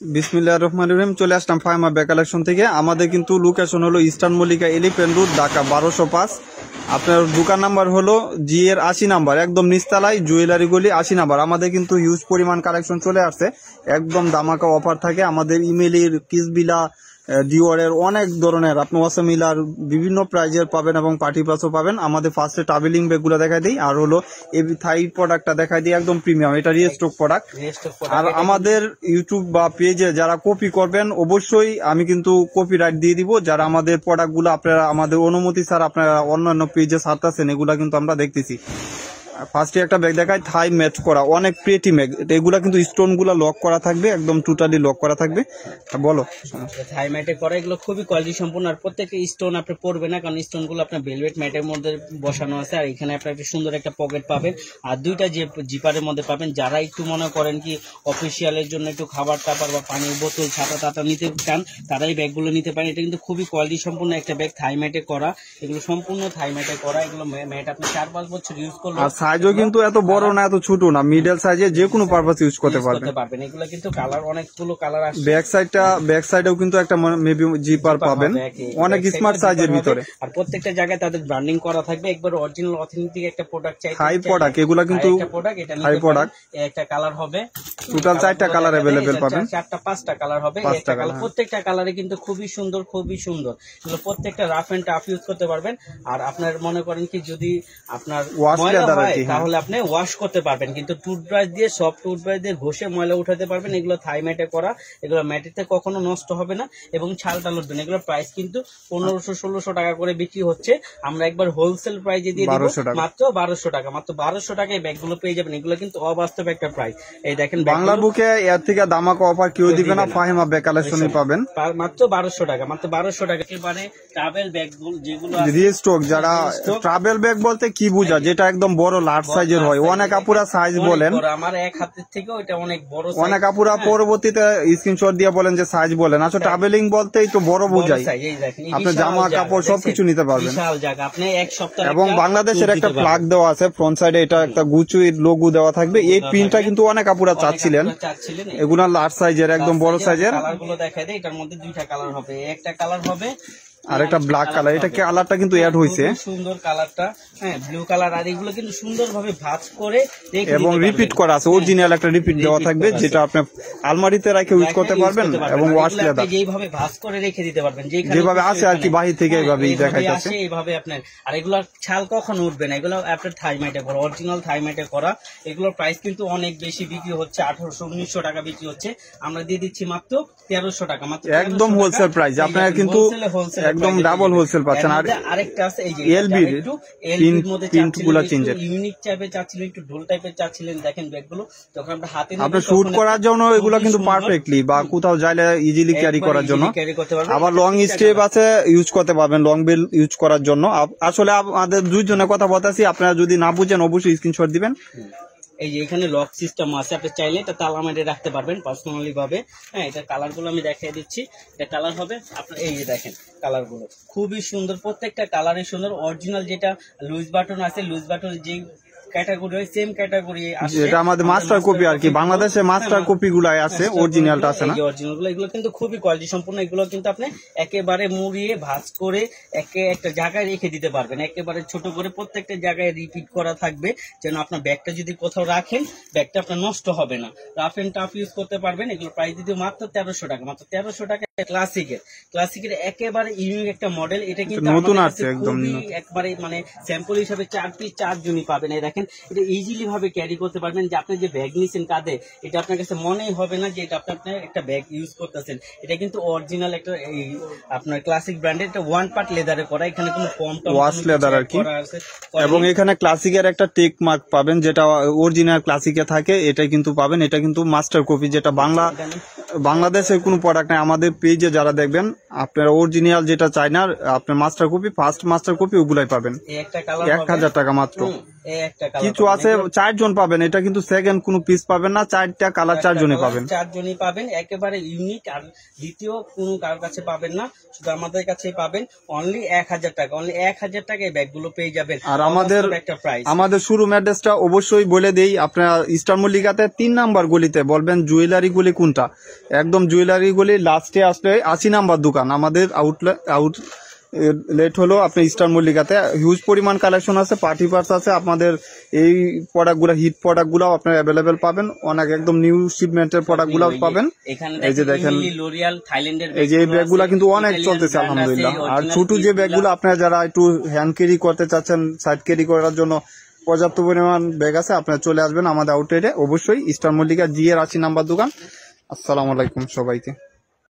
বিসমিল্লাহির রহমানির রহিম। চলে আসলাম ফাহিমা ব্যাগ কালেকশন থেকে। আমাদের কিন্তু লোকেশন হলো eastern Mallika elephant road, Dhaka 1205। আপনার দোকান নাম্বার হলো জি এর 80 নাম্বার, একদম নিচতলায়, জুয়েলারি গলি 80 নাম্বার। আমাদের কিন্তু হিউজ পরিমাণ কালেকশন চলে আসছে, একদম দামাকা অফার থাকে। আমাদের ইমেইলের কিসবিলা ডিওরের অনেক ধরনের আপনি ওয়াসামিলার বিভিন্ন প্রাইজের পাবেন এবং পার্টি প্লাসও পাবেন। আমাদের ফার্স্টে ট্রাভেলিং ব্যাগগুলো দেখাই দিই, আর হলো এবি থাই প্রোডাক্টটা দেখাই দিই, একদম প্রিমিয়াম, এটা রিস্টক প্রোডাক্ট। আর আমাদের ইউটিউব বা পেজে যারা কপি করবেন অবশ্যই আমি কিন্তু কপিরাইট দিয়ে দিব। যারা আমাদের প্রোডাক্টগুলো আপনারা আমাদের অনুমতি স্যার আপনারা অন্যান্য পেজে ছাড়তেছেন, এগুলা কিন্তু আমরা দেখতেছি। ফার্স্টে একটা ব্যাগ দেখায়, থাই ম্যাচ করা, অনেক প্রিটি ব্যাগ। এগুলা কিন্তু স্টোন গুলা লক করা থাকবে, একদম টোটালি লক করা থাকবে। বলো, থাই ম্যাটে করা, এগুলো খুবই কোয়ালিটি সম্পূর্ণ। আর প্রত্যেকটা স্টোন আপনি পড়বে না, কারণ স্টোন গুলো আপনার ভেলভেট ম্যাটের মধ্যে বসানো আছে। আর এখানে আপনার একটা সুন্দর একটা পকেট পাবেন, আর দুইটা যে জিপারের মধ্যে পাবেন। যারা একটু মনে করেন কি অফিসিয়ালের জন্য একটু খাবার টাবার বা পানির বোতল ছাতা টাতা নিতে চান, তারা এই ব্যাগগুলো নিতে পারেন। এটা কিন্তু খুবই কোয়ালিটি সম্পূর্ণ একটা ব্যাগ, থাই ম্যাটে করা। এগুলো সম্পূর্ণ থাই ম্যাটে করা। এগুলো ম্যাট আপনি 4-5 বছর ইউজ করলে, সাইজও কিন্তু এত বড় না এত ছোট না, মিডল সাইজে যে কোনো পারপাস ইউজ করতে পারবেন। এগুলো কিন্তু কালার, অনেকগুলো কালার আসছে। ব্যাক সাইডেও কিন্তু একটা মেবি জিপার পাবেন, অনেক স্মার্ট সাইজের ভিতরে। আর প্রত্যেকটা জায়গায় তাদের ব্র্যান্ডিং করা থাকবে, একবার অরিজিনাল অথেন্টিক একটা প্রোডাক্ট চাই। হাই প্রোডাক্ট, এগুলা কিন্তু হাই প্রোডাক্ট। একটা কালার হবে, টোটাল 4টা কালার अवेलेबल পাবেন, 4টা-5টা কালার হবে। একটা কালার, প্রত্যেকটা কালারে কিন্তু খুবই সুন্দর, খুবই সুন্দর। এগুলো প্রত্যেকটা রাফ এন্ড টাফ ইউজ করতে পারবেন। আর আপনার মনে করেন কি যদি আপনার ময়লা হয় তাহলে আপনি ওয়াশ করতে পারবেন, কিন্তু টুথব্রাশ দিয়ে, সফট টুথব্রাশ দিয়ে ঘষে ময়লা উঠাতে পারবেন। এগুলো থাই ম্যাটে করা, এগুলো ম্যাটেতে কখনো নষ্ট হবে না এবং ছালটা লুটবে না। এগুলো প্রাইস কিন্তু 1500-1600 টাকা করে বিক্রি হচ্ছে। আমরা একবার হোলসেল প্রাইজে দিয়ে দিব মাত্র 1200 টাকা। মাত্র 1200 টাকায় ব্যাগগুলো পেয়ে যাবেন। এগুলো কিন্তু অবাস্তব একটা প্রাইস। এই দেখেন, বাংলা বুকে এর থেকে দামাকা অফার কেউ দিবে না, ফাহিমা ব্যাগ কালেকশনই পাবেন মাত্র 1200 টাকা। মাত্র 1200 টাকা। একেবারে ট্রাভেল ব্যাগগুলো যেগুলো রিস্টক, যারা ট্রাভেল ব্যাগ বলতে কি বুঝা, যেটা একদম বড় লার্জ সাইজের হয়। অনেক আপুরা সাইজ বলেন, আমার এক হাতের থেকে ওটা অনেক বড়। অনেক আপুরা পরবর্তীতে স্ক্রিনশট দিয়ে বলেন যে সাইজ বলেন। আসলে ট্রাভেলিং বলতেই তো বড় বুঝাই, আপনি জামা কাপড় সবকিছু নিতে পারবেন। এবং বাংলাদেশের একটা ফ্ল্যাগ দেওয়া আছে ফ্রন্ট সাইডে, এটা একটা গুচুর লোগো দেওয়া থাকবে। এই প্রিন্টটা কিন্তু অনেক আপুরা চাচ্ছিলেন, এগুলা লার্জ সাইজের, একদম বড় সাইজের। কালারগুলো দেখাই দেয়, এটার মধ্যে দুইটা কালার হবে। একটা কালার হবে আর একটা ব্ল্যাক কালার, এটা কালারটা কিন্তু অ্যাড হয়েছে, সুন্দর কালারটা, হ্যাঁ ব্লু কালার। আর এগুলো কিন্তু সুন্দরভাবে ভাঁজ করে এবং রিপিট করা আছে, অরিজিনাল একটা রিপিট দেওয়া থাকবে, যেটা আপনি আলমারিতে রেখে ইউজ করতে পারবেন। এবং ওয়াশ লেদার, যেভাবে ভাঁজ করে রেখে দিতে পারবেন, যেভাবে আছে আর কি, বাহির থেকে এইভাবেই দেখাইতেছে এইভাবে আপনার। আর এগুলোর ছাল কখনো উঠবে না, এগুলো আপনার থাই ম্যাটে করা, অরিজিনাল থাই ম্যাটে করা। এগুলোর প্রাইস কিন্তু অনেক বেশি বিক্রি হচ্ছে, 1800-1900 টাকা বিক্রি হচ্ছে। আমরা দিয়ে দিচ্ছি মাত্র 1300 টাকা, মাত্র একদম হোলসেল প্রাইস। আপনারা কিন্তু একদম ডাবল হোলসেল পাচ্ছেন। আর আরেকটা আছে, এই যে এলবির মধ্যে প্রিন্টগুলো চেঞ্জ, ইউনিক টাইপের চাচ্ছিলেন, একটু ঢোল টাইপের চাচ্ছিলেন। দেখেন ব্যাগগুলো যখন আমরা হাতে আপনি শুট করার জন্য এগুলো কিন্তু পারফেক্টলি, বা কোথাও যাইলে ইজিলি ক্যারি করার জন্য। আবার লং স্টেপ আছে, ইউজ করতে পারবেন, লং বেল ইউজ করার জন্য। আসলে আমাদের দুইজনের কথা বলতেছি, আপনারা যদি না বুঝেন অবশ্যই স্ক্রিনশট দিবেন। এই যে এখানে লক সিস্টেম আছে, আপনি চাইলে এটা তালা মেরে রাখতে পারবেন পার্সোনালি ভাবে। হ্যাঁ, এটা কালার গুলো আমি দেখিয়ে দিচ্ছি। এটা কালার হবে আপনার, এই যে দেখেন কালার গুলো খুবই সুন্দর, প্রত্যেকটা কালারই সুন্দর। অরিজিনাল যেটা লুজ বাটন আছে, লুজ বাটন যে ক্যাটাগরি, সেম ক্যাটাগরি আছে, এটা আমাদের মাস্টার কপি আর কি। বাংলাদেশে মাস্টার কপি গুলাই আছে, অরিজিনালটা আছে না। অরিজিনাল গুলো, এগুলো কিন্তু খুবই কোয়ালিটি সম্পূর্ণ। এগুলো কিন্তু আপনি একেবারে মুড়িয়ে ভাঁজ করে একটা জায়গায় রেখে দিতে পারবেন, একেবারে ছোট করে। প্রত্যেকটা জায়গায় রিপিট করা থাকবে, যেন আপনার ব্যাগটা যদি কোথাও রাখেন, ব্যাগটা আপনার নষ্ট হবে না। রাফ এন্ড টাফ ইউজ করতে পারবেন। এগুলো প্রাইস দিতে মাত্র 1300 টাকা, মাত্র 1300 টাকা। ক্লাসিকের একেবারে ইউনিক একটা মডেল। এটা কিন্তু নতুন আছে, একদম একবারে মানে স্যাম্পল হিসাবে 4 পিস 4 জনই পাবেন। এই দেখেন, এটা ইজিলি ভাবে ক্যারি করতে পারবেন। যে আপনি যে ব্যাগ নিয়েছেন কাঁধে, এটা আপনার কাছে মনেই হবে না যে এটা আপনি একটা ব্যাগ ইউজ করতেছেন। এটা কিন্তু অরিজিনাল একটা আপনার ক্লাসিক ব্র্যান্ডের, এটা ওয়ান পার্ট লেদারে করা। এখানে কোনো ওয়াশ লেদার আর কি। এবং এখানে ক্লাসিকের একটা টেক মার্ক পাবেন, যেটা অরিজিনাল ক্লাসিকে থাকে, এটা কিন্তু পাবেন। এটা কিন্তু মাস্টার কপি, যেটা বাংলাদেশের কোনো প্রোডাক্ট নাই। আমাদের পেজে যারা দেখবেন আপনার অরিজিনাল যেটা চায়নার আপনার master copy, first master copy ওগুলাই পাবেন 1000 টাকা মাত্র। কিছু আছে 4 জন পাবেন, এটা কিন্তু সেকেন্ড কোনো পিস পাবেন না, 4টা কালার 4 জনই পাবেন, 4 জনই পাবেন, একেবারে ইউনিক। আর দ্বিতীয় কোনো কারোর কাছে পাবেন না, শুধু আমাদের কাছেই পাবেন। অনলি 1000 টাকা, অনলি 1000 টাকায় ব্যাগগুলো পেয়ে যাবেন। আর আমাদের শোরুম অ্যাড্রেসটা অবশ্যই বলে দেই, আপনার ইস্টার্ন মল্লিকাতে 3 নাম্বার গলিতে, বলবেন জুয়েলারি গলি কোনটা, একদম জুয়েলারি গলি লাস্টে আসলে 80 নাম্বার দোকান আমাদের আউটলেট হলো আপনি ইস্টার্ন মল্লিকাতে। হিউজ পরিমাণ কালেকশন আছে, পার্টি পার্স আছে, আপনাদের এই প্রোডাক্টগুলো হিট প্রোডাক্টগুলো আপনারা অ্যাভেলেবেল পাবেন, অনেক একদম নিউ শিপমেন্টের প্রোডাক্টগুলো পাবেন। এই যে দেখেন লোরিয়াল থাইল্যান্ডের এই যে এই ব্যাগগুলো কিন্তু অনেক চলতেছে আলহামদুলিল্লাহ। আর ছোট যে ব্যাগগুলো আপনারা যারা একটু হ্যান্ড ক্যারি করতে চাচ্ছেন, সাইড ক্যারি করার জন্য পর্যাপ্ত পরিমাণ ব্যাগ আছে, আপনারা চলে আসবেন আমাদের আউটলেটে, অবশ্যই ইস্টার্ন মল্লিকা GR 80 নাম্বার দোকান। আসসালামু আলাইকুম সবাইকে।